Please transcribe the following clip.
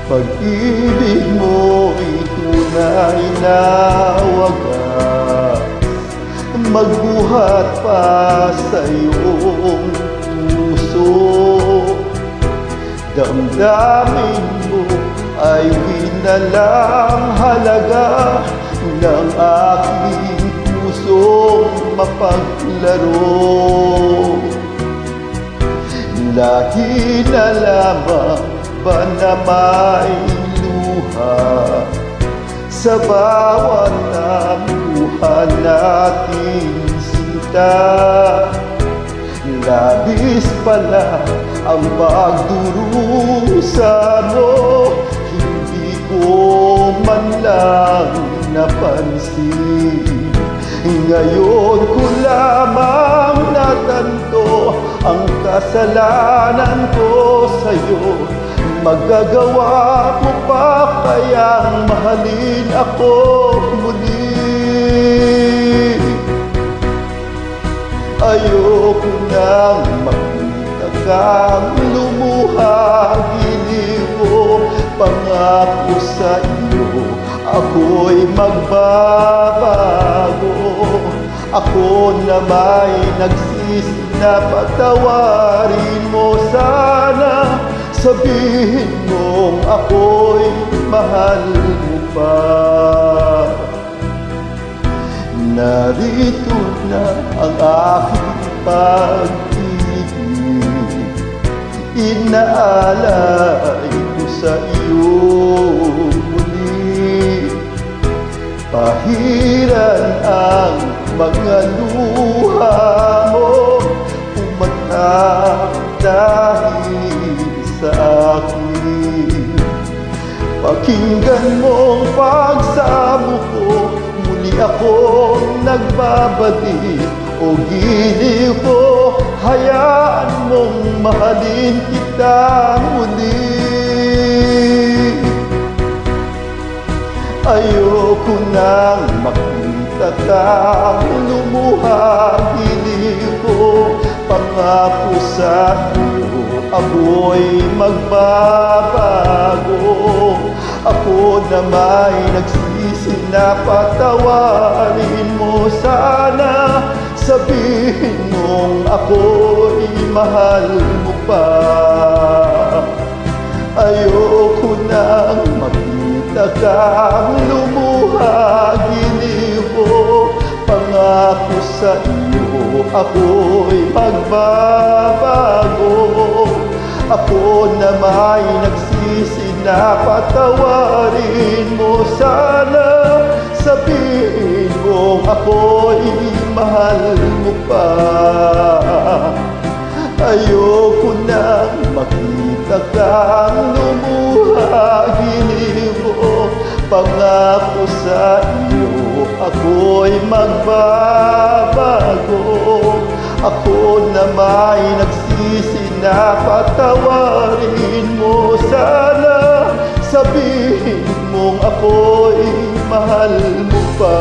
Pag-ibig mo'y tunay na wagas, magbuhat pa sa iyong puso. Damdamin mo ay winalang halaga ng aking pusong mapaglaro. Lahi na lamang ba na may luha sa bawat namuhan natin sinta? Labis pala ang pagdurusa mo, hindi ko man lang napansin. Ngayon ko lamang natanto ang kasalanan ko sa'yo. Magagawa mo pa kayang mahalin ako muli? Ayoko nang makita kang lumuha, giliw. Pangako sa iyo, ako'y magbabago. Ako na may nagsisi na patawarin mo sana. Sabihin mong ako'y mahal mo pa. Narito na ang aking pag-ibig, inaalay ko sa iyo muli. Pahiran ang mga luha mo, umatak dahil sa akin. Pakinggan mong pagsamo ko, muli akong nagbabalik. O giliw ko, hayaan mong mahalin kita muli. Ayoko nang makita kang lumuha, giliw ko. Pangako sa iyo, ako'y magbabago. Ako na may nagsisi na patawarin mo sana. Sabihin mong ako'y mahal mo pa. Ayoko nang makita kang lumuha, giliw ko. Pangako sa iyo, ako'y magbabago. Ako na may nagsisi na patawarin mo sana. Sabihin mong ako'y mahal mo pa. Ayoko nang makita kang lumuha, giliw ko. Pangako sa iyo, ako'y magbabago. Ako na may nagsisi na patawarin mo sana. Sabihin mong ako'y mahal mo pa.